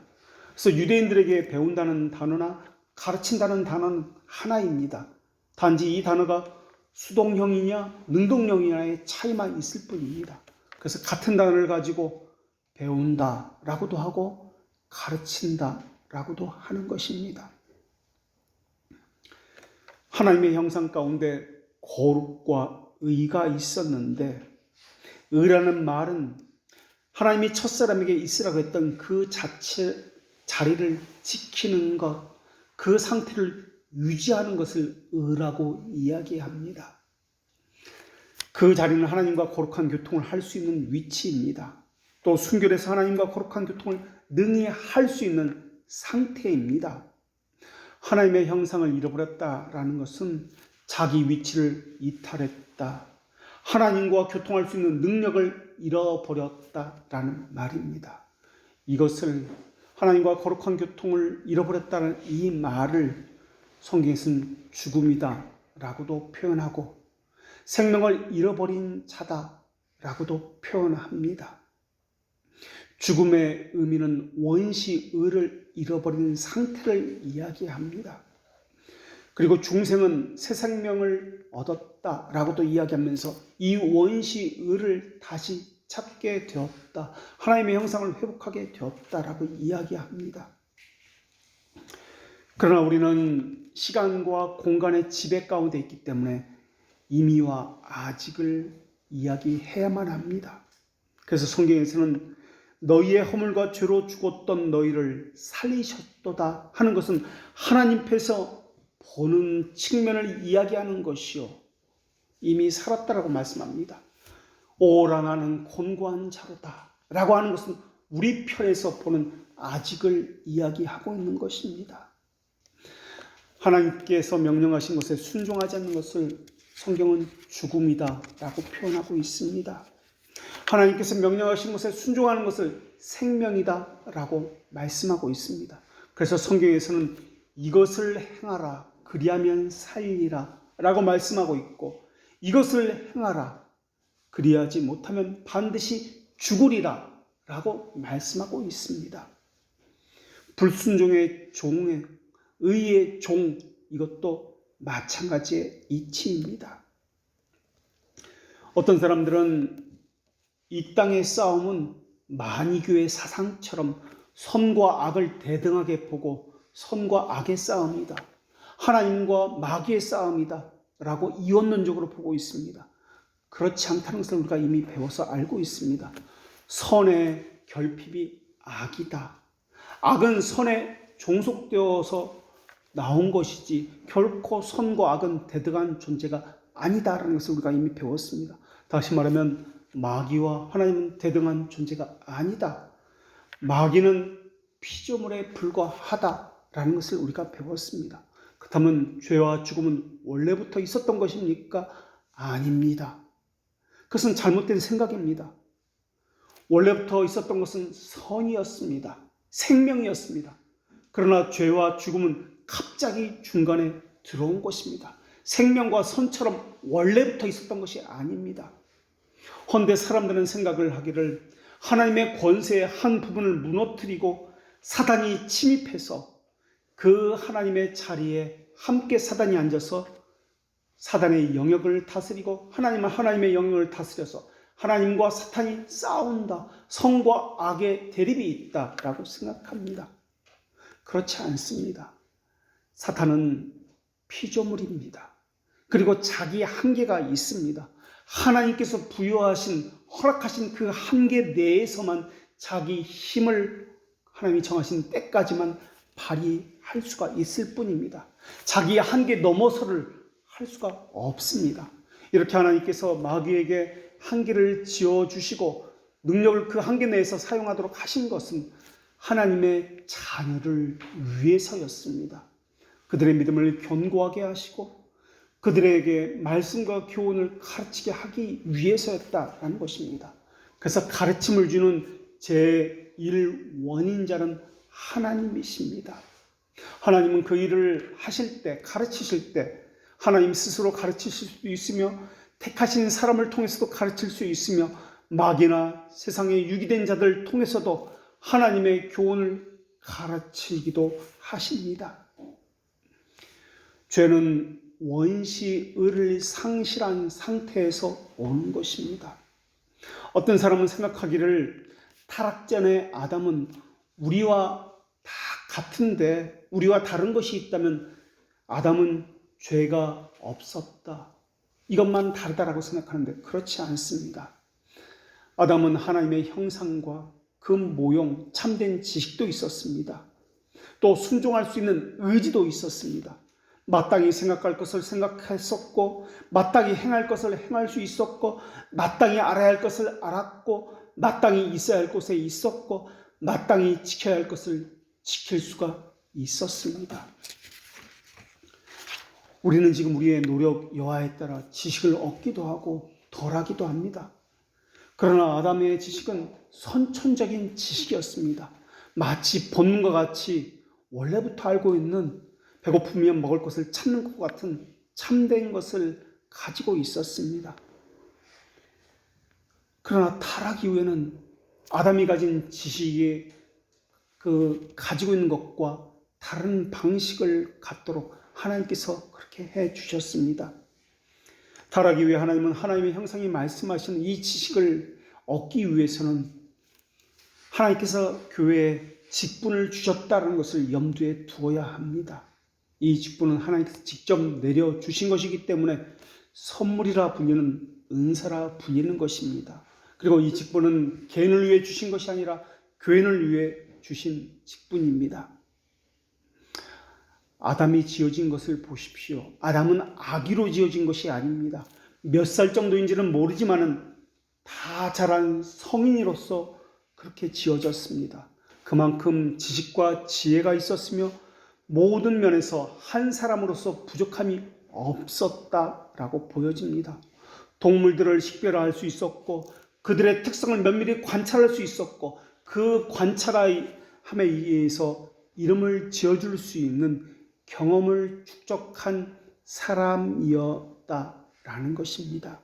그래서 유대인들에게 배운다는 단어나 가르친다는 단어는 하나입니다. 단지 이 단어가 수동형이냐 능동형이냐의 차이만 있을 뿐입니다. 그래서 같은 단어를 가지고 배운다라고도 하고 가르친다라고도 하는 것입니다. 하나님의 형상 가운데 거룩과 의가 있었는데 의라는 말은 하나님이 첫사람에게 있으라고 했던 그 자리를 지키는 것, 그 상태를 유지하는 것을 의라고 이야기합니다. 그 자리는 하나님과 거룩한 교통을 할 수 있는 위치입니다. 또 순결해서 하나님과 거룩한 교통을 능히 할 수 있는 상태입니다. 하나님의 형상을 잃어버렸다라는 것은 자기 위치를 이탈했다. 하나님과 교통할 수 있는 능력을 잃어버렸다라는 말입니다. 이것을 하나님과 거룩한 교통을 잃어버렸다는 이 말을 성경에서는 죽음이다라고도 표현하고 생명을 잃어버린 자다라고도 표현합니다. 죽음의 의미는 원시의를 잃어버린 상태를 이야기합니다. 그리고 중생은 새 생명을 얻었다라고도 이야기하면서 이 원시의를 다시 찾게 되었다. 하나님의 형상을 회복하게 되었다라고 이야기합니다. 그러나 우리는 시간과 공간의 지배 가운데 있기 때문에 이미와 아직을 이야기해야만 합니다. 그래서 성경에서는 너희의 허물과 죄로 죽었던 너희를 살리셨도다 하는 것은 하나님께서 보는 측면을 이야기하는 것이요, 이미 살았다라고 말씀합니다. 오라 나는 곤고한 자로다 라고 하는 것은 우리 편에서 보는 아직을 이야기하고 있는 것입니다. 하나님께서 명령하신 것에 순종하지 않는 것을 성경은 죽음이다 라고 표현하고 있습니다. 하나님께서 명령하신 것에 순종하는 것을 생명이다 라고 말씀하고 있습니다. 그래서 성경에서는 이것을 행하라 그리하면 살리라 라고 말씀하고 있고, 이것을 행하라 그리하지 못하면 반드시 죽으리라 라고 말씀하고 있습니다. 불순종의 종의 의의 종, 이것도 마찬가지의 이치입니다. 어떤 사람들은 이 땅의 싸움은 만이교의 사상처럼 선과 악을 대등하게 보고 선과 악의 싸움이다, 하나님과 마귀의 싸움이다 라고 이원론적으로 보고 있습니다. 그렇지 않다는 것을 우리가 이미 배워서 알고 있습니다. 선의 결핍이 악이다. 악은 선에 종속되어서 나온 것이지 결코 선과 악은 대등한 존재가 아니다라는 것을 우리가 이미 배웠습니다. 다시 말하면 마귀와 하나님은 대등한 존재가 아니다. 마귀는 피조물에 불과하다라는 것을 우리가 배웠습니다. 그렇다면 죄와 죽음은 원래부터 있었던 것입니까? 아닙니다. 그것은 잘못된 생각입니다. 원래부터 있었던 것은 선이었습니다. 생명이었습니다. 그러나 죄와 죽음은 갑자기 중간에 들어온 것입니다. 생명과 선처럼 원래부터 있었던 것이 아닙니다. 헌데 사람들은 생각을 하기를 하나님의 권세의 한 부분을 무너뜨리고 사단이 침입해서 그 하나님의 자리에 함께 사단이 앉아서 사단의 영역을 다스리고 하나님은 하나님의 영역을 다스려서 하나님과 사탄이 싸운다, 선과 악의 대립이 있다라고 생각합니다. 그렇지 않습니다. 사탄은 피조물입니다. 그리고 자기 한계가 있습니다. 하나님께서 부여하신, 허락하신 그 한계 내에서만 자기 힘을 하나님이 정하신 때까지만 발휘할 수가 있을 뿐입니다. 자기의 한계 넘어서를 할 수가 없습니다. 이렇게 하나님께서 마귀에게 한계를 지어주시고 능력을 그 한계 내에서 사용하도록 하신 것은 하나님의 자녀를 위해서였습니다. 그들의 믿음을 견고하게 하시고 그들에게 말씀과 교훈을 가르치게 하기 위해서였다라는 것입니다. 그래서 가르침을 주는 제1원인자는 하나님이십니다. 하나님은 그 일을 하실 때, 가르치실 때 하나님 스스로 가르치실 수도 있으며 택하신 사람을 통해서도 가르칠 수 있으며 마귀나 세상의 유기된 자들 통해서도 하나님의 교훈을 가르치기도 하십니다. 죄는 원시의를 상실한 상태에서 오는 것입니다. 어떤 사람은 생각하기를 타락전의 아담은 우리와 다 같은데 우리와 다른 것이 있다면 아담은 죄가 없었다, 이것만 다르다라고 생각하는데 그렇지 않습니다. 아담은 하나님의 형상과 그 모형, 참된 지식도 있었습니다. 또 순종할 수 있는 의지도 있었습니다. 마땅히 생각할 것을 생각했었고 마땅히 행할 것을 행할 수 있었고 마땅히 알아야 할 것을 알았고 마땅히 있어야 할 곳에 있었고 마땅히 지켜야 할 것을 지킬 수가 있었습니다. 우리는 지금 우리의 노력, 여하에 따라 지식을 얻기도 하고 덜하기도 합니다. 그러나 아담의 지식은 선천적인 지식이었습니다. 마치 본능과 같이 원래부터 알고 있는 배고프면 먹을 것을 찾는 것 같은 참된 것을 가지고 있었습니다. 그러나 타락 이후에는 아담이 가진 지식이 가지고 있는 것과 다른 방식을 갖도록 하나님께서 그렇게 해 주셨습니다. 타락이 위해 하나님은 하나님의 형상이 말씀하시는 이 지식을 얻기 위해서는 하나님께서 교회에 직분을 주셨다는 것을 염두에 두어야 합니다. 이 직분은 하나님께서 직접 내려주신 것이기 때문에 선물이라 불리는 은사라 불리는 것입니다. 그리고 이 직분은 개인을 위해 주신 것이 아니라 교회를 위해 주신 직분입니다. 아담이 지어진 것을 보십시오. 아담은 아기로 지어진 것이 아닙니다. 몇 살 정도인지는 모르지만은 다 자란 성인으로서 그렇게 지어졌습니다. 그만큼 지식과 지혜가 있었으며 모든 면에서 한 사람으로서 부족함이 없었다라고 보여집니다. 동물들을 식별할 수 있었고 그들의 특성을 면밀히 관찰할 수 있었고 그 관찰함에 의해서 이름을 지어줄 수 있는 경험을 축적한 사람이었다라는 것입니다.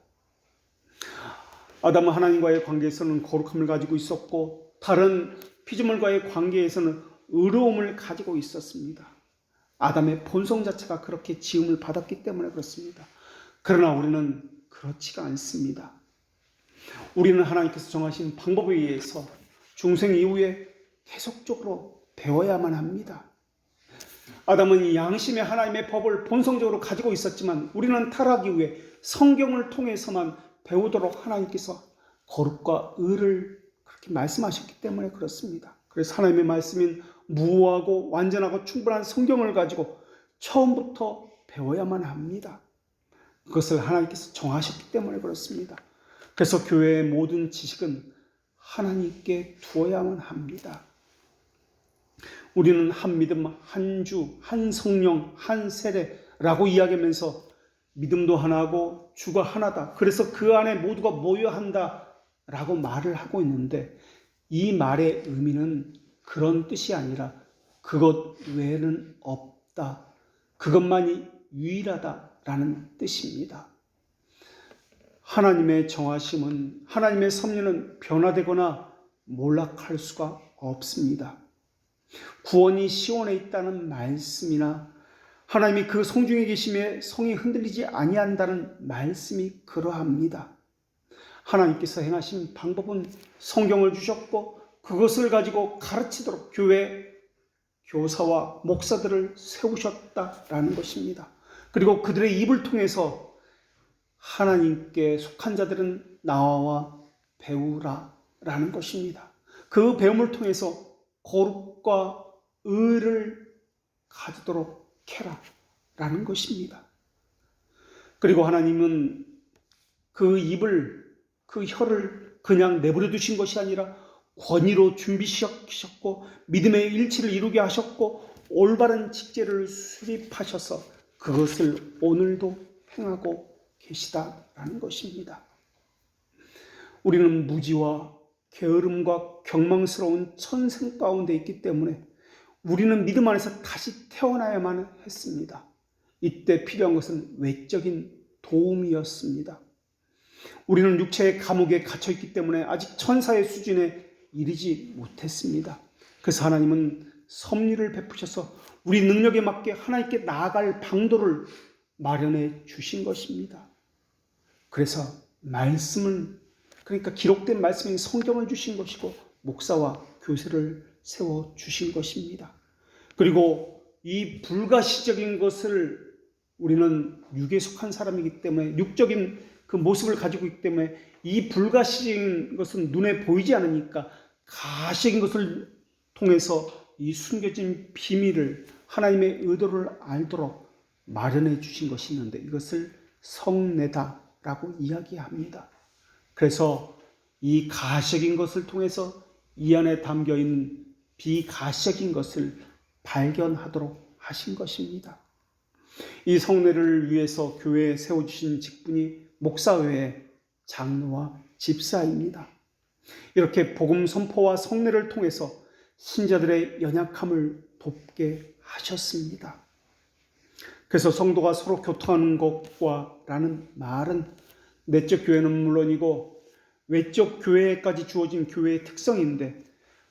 아담은 하나님과의 관계에서는 거룩함을 가지고 있었고 다른 피조물과의 관계에서는 의로움을 가지고 있었습니다. 아담의 본성 자체가 그렇게 지음을 받았기 때문에 그렇습니다. 그러나 우리는 그렇지가 않습니다. 우리는 하나님께서 정하신 방법에 의해서 중생 이후에 계속적으로 배워야만 합니다. 아담은 양심의 하나님의 법을 본성적으로 가지고 있었지만 우리는 타락 이후에 성경을 통해서만 배우도록 하나님께서 거룩과 의를 그렇게 말씀하셨기 때문에 그렇습니다. 그래서 하나님의 말씀인 무오하고 완전하고 충분한 성경을 가지고 처음부터 배워야만 합니다. 그것을 하나님께서 정하셨기 때문에 그렇습니다. 그래서 교회의 모든 지식은 하나님께 두어야만 합니다. 우리는 한 믿음, 한 주, 한 성령, 한 세례라고 이야기하면서 믿음도 하나고 주가 하나다. 그래서 그 안에 모두가 모여야 한다라고 말을 하고 있는데 이 말의 의미는 그런 뜻이 아니라 그것 외에는 없다. 그것만이 유일하다라는 뜻입니다. 하나님의 정하심은, 하나님의 섭리는 변화되거나 몰락할 수가 없습니다. 구원이 시온에 있다는 말씀이나 하나님이 그 성중에 계심에 성이 흔들리지 아니한다는 말씀이 그러합니다. 하나님께서 행하신 방법은 성경을 주셨고 그것을 가지고 가르치도록 교회 교사와 목사들을 세우셨다라는 것입니다. 그리고 그들의 입을 통해서 하나님께 속한 자들은 나와 배우라라는 것입니다. 그 배움을 통해서 거룩과 의를 가지도록 해라라는 것입니다. 그리고 하나님은 그 입을, 그 혀를 그냥 내버려 두신 것이 아니라 권위로 준비시키셨고 믿음의 일치를 이루게 하셨고 올바른 직제를 수립하셔서 그것을 오늘도 행하고 계시다라는 것입니다. 우리는 무지와 게으름과 경망스러운 천생 가운데 있기 때문에 우리는 믿음 안에서 다시 태어나야만 했습니다. 이때 필요한 것은 외적인 도움이었습니다. 우리는 육체의 감옥에 갇혀있기 때문에 아직 천사의 수준에 이르지 못했습니다. 그래서 하나님은 섭리를 베푸셔서 우리 능력에 맞게 하나님께 나아갈 방도를 마련해 주신 것입니다. 그래서 말씀을, 그러니까 기록된 말씀인 성경을 주신 것이고 목사와 교사를 세워 주신 것입니다. 그리고 이 불가시적인 것을 우리는 육에 속한 사람이기 때문에 육적인 그 모습을 가지고 있기 때문에 이 불가시적인 것은 눈에 보이지 않으니까 가시적인 것을 통해서 이 숨겨진 비밀을 하나님의 의도를 알도록 마련해 주신 것이 있는데 이것을 성례다라고 이야기합니다. 그래서 이 가시적인 것을 통해서 이 안에 담겨있는 비가시적인 것을 발견하도록 하신 것입니다. 이 성례를 위해서 교회에 세워주신 직분이 목사 외에 장로와 집사입니다. 이렇게 복음 선포와 성례를 통해서 신자들의 연약함을 돕게 하셨습니다. 그래서 성도가 서로 교통하는 것과 라는 말은 내적 교회는 물론이고 외적 교회까지 주어진 교회의 특성인데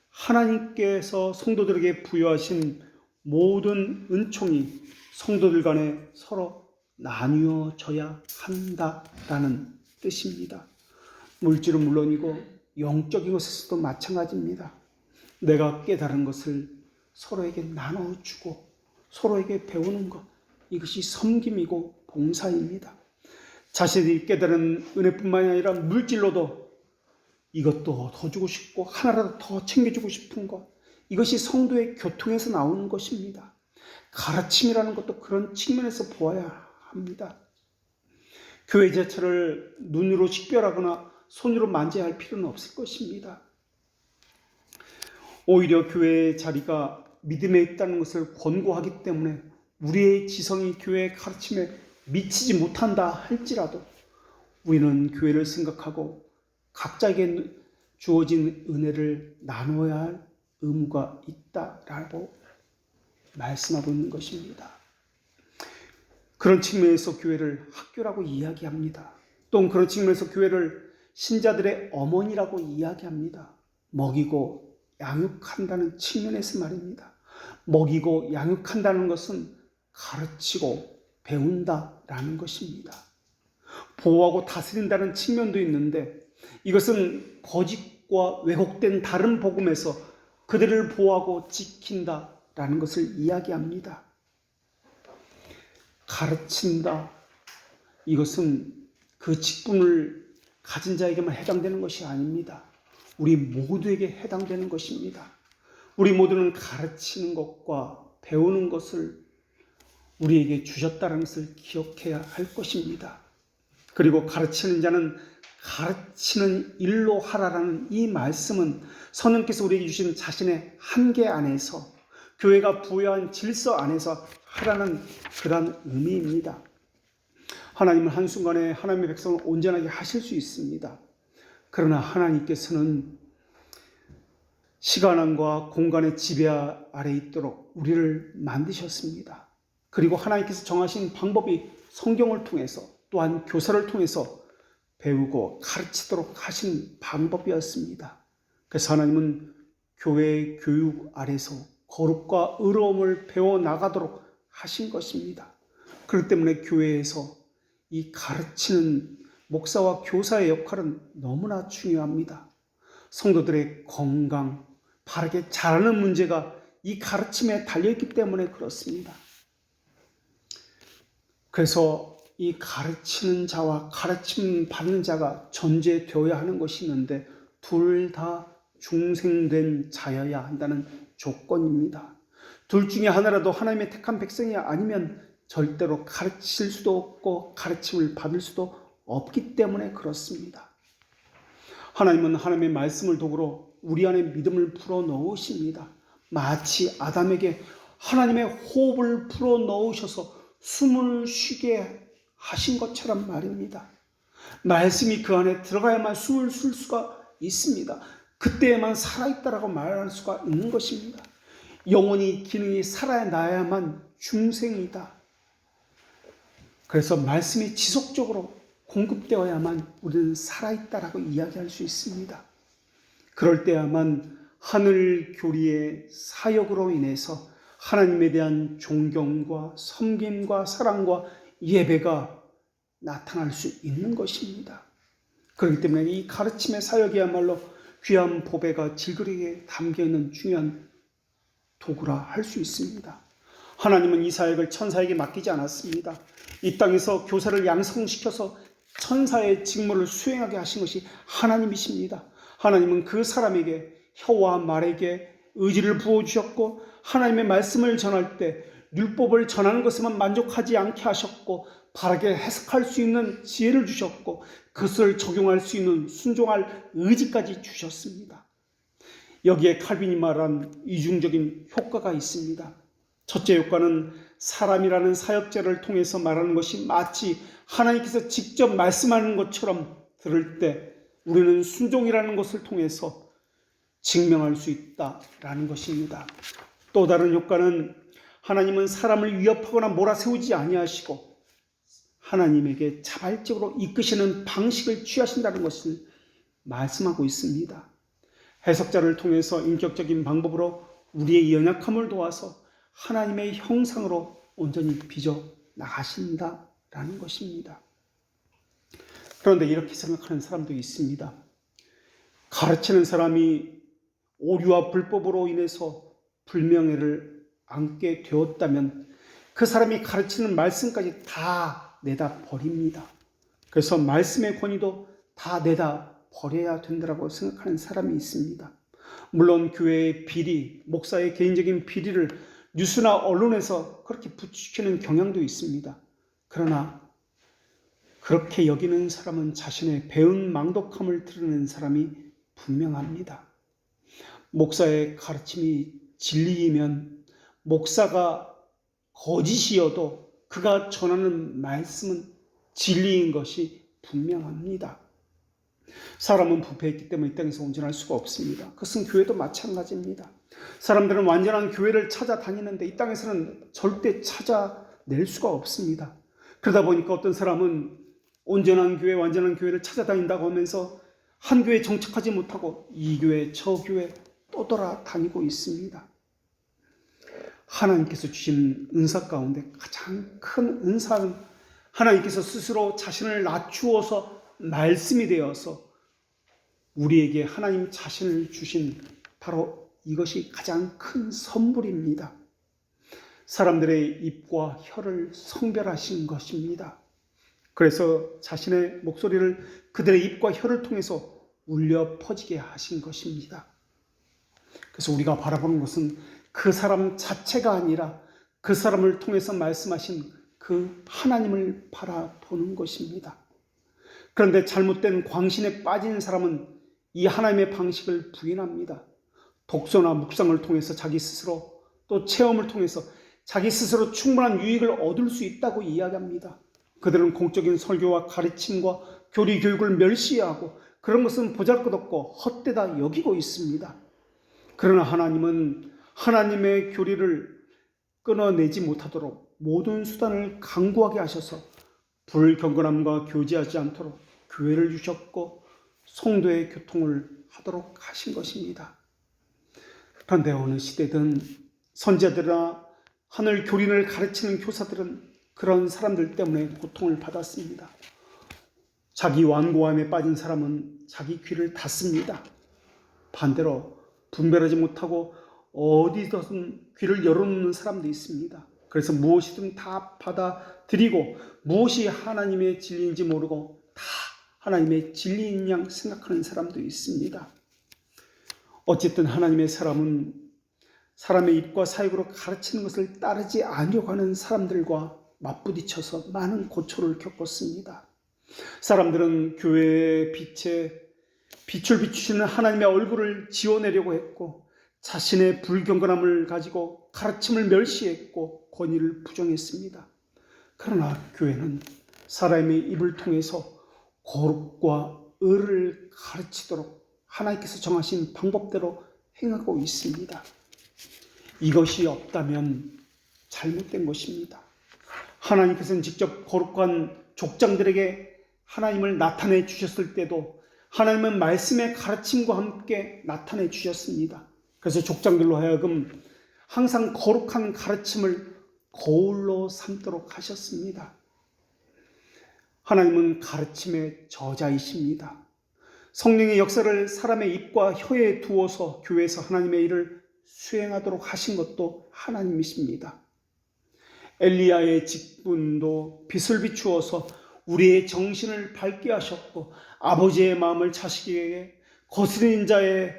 하나님께서 성도들에게 부여하신 모든 은총이 성도들 간에 서로 나뉘어져야 한다라는 뜻입니다. 물질은 물론이고 영적인 것에서도 마찬가지입니다. 내가 깨달은 것을 서로에게 나눠주고 서로에게 배우는 것, 이것이 섬김이고 봉사입니다. 자신이 깨달은 은혜뿐만이 아니라 물질로도 이것도 더 주고 싶고 하나라도 더 챙겨주고 싶은 것, 이것이 성도의 교통에서 나오는 것입니다. 가르침이라는 것도 그런 측면에서 보아야 합니다. 교회 자체를 눈으로 식별하거나 손으로 만져야 할 필요는 없을 것입니다. 오히려 교회의 자리가 믿음에 있다는 것을 권고하기 때문에 우리의 지성이 교회의 가르침에 미치지 못한다 할지라도 우리는 교회를 생각하고 각자에게 주어진 은혜를 나눠야 할 의무가 있다라고 말씀하고 있는 것입니다. 그런 측면에서 교회를 학교라고 이야기합니다. 또 그런 측면에서 교회를 신자들의 어머니라고 이야기합니다. 먹이고 양육한다는 측면에서 말입니다. 먹이고 양육한다는 것은 가르치고 배운다라는 것입니다. 보호하고 다스린다는 측면도 있는데 이것은 거짓과 왜곡된 다른 복음에서 그들을 보호하고 지킨다라는 것을 이야기합니다. 가르친다, 이것은 그 직분을 가진 자에게만 해당되는 것이 아닙니다. 우리 모두에게 해당되는 것입니다. 우리 모두는 가르치는 것과 배우는 것을 우리에게 주셨다는 것을 기억해야 할 것입니다. 그리고 가르치는 자는 가르치는 일로 하라라는 이 말씀은 성령께서 우리에게 주신 자신의 한계 안에서 교회가 부여한 질서 안에서 하라는 그런 의미입니다. 하나님은 한순간에 하나님의 백성을 온전하게 하실 수 있습니다. 그러나 하나님께서는 시간과 공간의 지배 아래 있도록 우리를 만드셨습니다. 그리고 하나님께서 정하신 방법이 성경을 통해서 또한 교사를 통해서 배우고 가르치도록 하신 방법이었습니다. 그래서 하나님은 교회의 교육 아래서 거룩과 의로움을 배워나가도록 하신 것입니다. 그렇기 때문에 교회에서 이 가르치는 목사와 교사의 역할은 너무나 중요합니다. 성도들의 건강, 바르게 자라는 문제가 이 가르침에 달려있기 때문에 그렇습니다. 그래서 이 가르치는 자와 가르침 받는 자가 전제되어야 하는 것이 있는데 둘 다 중생된 자여야 한다는 조건입니다. 둘 중에 하나라도 하나님의 택한 백성이 아니면 절대로 가르칠 수도 없고 가르침을 받을 수도 없기 때문에 그렇습니다. 하나님은 하나님의 말씀을 도구로 우리 안에 믿음을 불어넣으십니다. 마치 아담에게 하나님의 호흡을 불어넣으셔서 숨을 쉬게 하신 것처럼 말입니다. 말씀이 그 안에 들어가야만 숨을 쉴 수가 있습니다. 그때에만 살아있다라고 말할 수가 있는 것입니다. 영혼이 기능이 살아나야만 중생이다. 그래서 말씀이 지속적으로 공급되어야만 우리는 살아있다라고 이야기할 수 있습니다. 그럴 때야만 하늘 교리의 사역으로 인해서 하나님에 대한 존경과 섬김과 사랑과 예배가 나타날 수 있는 것입니다. 그렇기 때문에 이 가르침의 사역이야말로 귀한 보배가 질그리게 담겨있는 중요한 도구라 할 수 있습니다. 하나님은 이 사역을 천사에게 맡기지 않았습니다. 이 땅에서 교사를 양성시켜서 천사의 직무를 수행하게 하신 것이 하나님이십니다. 하나님은 그 사람에게 혀와 말에게 의지를 부어주셨고 하나님의 말씀을 전할 때 율법을 전하는 것에만 만족하지 않게 하셨고 바르게 해석할 수 있는 지혜를 주셨고 그것을 적용할 수 있는 순종할 의지까지 주셨습니다. 여기에 칼빈이 말한 이중적인 효과가 있습니다. 첫째 효과는 사람이라는 사역자를 통해서 말하는 것이 마치 하나님께서 직접 말씀하는 것처럼 들을 때 우리는 순종이라는 것을 통해서 증명할 수 있다라는 것입니다. 또 다른 효과는 하나님은 사람을 위협하거나 몰아세우지 아니하시고 하나님에게 자발적으로 이끄시는 방식을 취하신다는 것을 말씀하고 있습니다. 해석자를 통해서 인격적인 방법으로 우리의 연약함을 도와서 하나님의 형상으로 온전히 빚어 나가신다라는 것입니다. 그런데 이렇게 생각하는 사람도 있습니다. 가르치는 사람이 오류와 불법으로 인해서 불명예를 안게 되었다면 그 사람이 가르치는 말씀까지 다 내다 버립니다. 그래서 말씀의 권위도 다 내다 버려야 된다고 생각하는 사람이 있습니다. 물론 교회의 비리, 목사의 개인적인 비리를 뉴스나 언론에서 그렇게 부추기는 경향도 있습니다. 그러나 그렇게 여기는 사람은 자신의 배은 망독함을 드러내는 사람이 분명합니다. 목사의 가르침이 진리이면 목사가 거짓이어도 그가 전하는 말씀은 진리인 것이 분명합니다. 사람은 부패했기 때문에 이 땅에서 온전할 수가 없습니다. 그것은 교회도 마찬가지입니다. 사람들은 완전한 교회를 찾아다니는데 이 땅에서는 절대 찾아낼 수가 없습니다. 그러다 보니까 어떤 사람은 온전한 교회, 완전한 교회를 찾아다닌다고 하면서 한 교회에 정착하지 못하고 이 교회, 저 교회 또 돌아다니고 있습니다. 하나님께서 주신 은사 가운데 가장 큰 은사는 하나님께서 스스로 자신을 낮추어서 말씀이 되어서 우리에게 하나님 자신을 주신 바로 이것이 가장 큰 선물입니다. 사람들의 입과 혀를 성별하신 것입니다. 그래서 자신의 목소리를 그들의 입과 혀를 통해서 울려 퍼지게 하신 것입니다. 그래서 우리가 바라보는 것은 그 사람 자체가 아니라 그 사람을 통해서 말씀하신 그 하나님을 바라보는 것입니다. 그런데 잘못된 광신에 빠진 사람은 이 하나님의 방식을 부인합니다. 독서나 묵상을 통해서 자기 스스로 또 체험을 통해서 자기 스스로 충분한 유익을 얻을 수 있다고 이야기합니다. 그들은 공적인 설교와 가르침과 교리 교육을 멸시하고 그런 것은 보잘것없고 헛되다 여기고 있습니다. 그러나 하나님은 하나님의 교리를 끊어내지 못하도록 모든 수단을 강구하게 하셔서 불경건함과 교제하지 않도록 교회를 주셨고 성도의 교통을 하도록 하신 것입니다. 그런데 어느 시대든 선지자들이나 하늘 교린을 가르치는 교사들은 그런 사람들 때문에 고통을 받았습니다. 자기 완고함에 빠진 사람은 자기 귀를 닫습니다. 반대로 분별하지 못하고 어디서든 귀를 열어놓는 사람도 있습니다. 그래서 무엇이든 다 받아들이고 무엇이 하나님의 진리인지 모르고 다 하나님의 진리인 양 생각하는 사람도 있습니다. 어쨌든 하나님의 사람은 사람의 입과 사역으로 가르치는 것을 따르지 않으려고 하는 사람들과 맞부딪혀서 많은 고초를 겪었습니다. 사람들은 교회의 빛을 비추시는 하나님의 얼굴을 지워내려고 했고 자신의 불경건함을 가지고 가르침을 멸시했고 권위를 부정했습니다. 그러나 교회는 사람의 입을 통해서 거룩과 의를 가르치도록 하나님께서 정하신 방법대로 행하고 있습니다. 이것이 없다면 잘못된 것입니다. 하나님께서는 직접 거룩한 족장들에게 하나님을 나타내 주셨을 때도 하나님은 말씀의 가르침과 함께 나타내 주셨습니다. 그래서 족장들로 하여금 항상 거룩한 가르침을 거울로 삼도록 하셨습니다. 하나님은 가르침의 저자이십니다. 성령의 역사를 사람의 입과 혀에 두어서 교회에서 하나님의 일을 수행하도록 하신 것도 하나님이십니다. 엘리야의 직분도 빛을 비추어서 우리의 정신을 밝게 하셨고 아버지의 마음을 자식에게 거스린 자의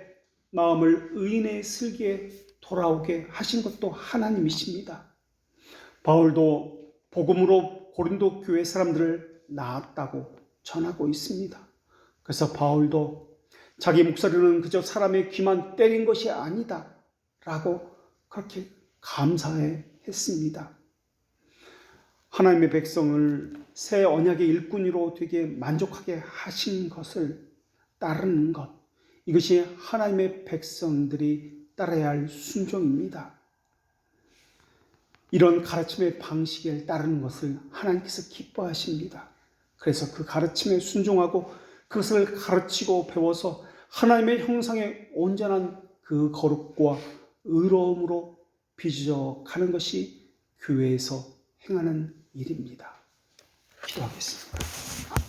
마음을 의인의 슬기에 돌아오게 하신 것도 하나님이십니다. 바울도 복음으로 고린도 교회 사람들을 낳았다고 전하고 있습니다. 그래서 바울도 자기 목소리는 그저 사람의 귀만 때린 것이 아니다 라고 그렇게 감사해 했습니다. 하나님의 백성을 새 언약의 일꾼으로 되게 만족하게 하신 것을 따르는 것, 이것이 하나님의 백성들이 따라야 할 순종입니다. 이런 가르침의 방식을 따르는 것을 하나님께서 기뻐하십니다. 그래서 그 가르침에 순종하고 그것을 가르치고 배워서 하나님의 형상에 온전한 그 거룩과 의로움으로 빚어져 가는 것이 교회에서 행하는 일입니다. 기도하겠습니다.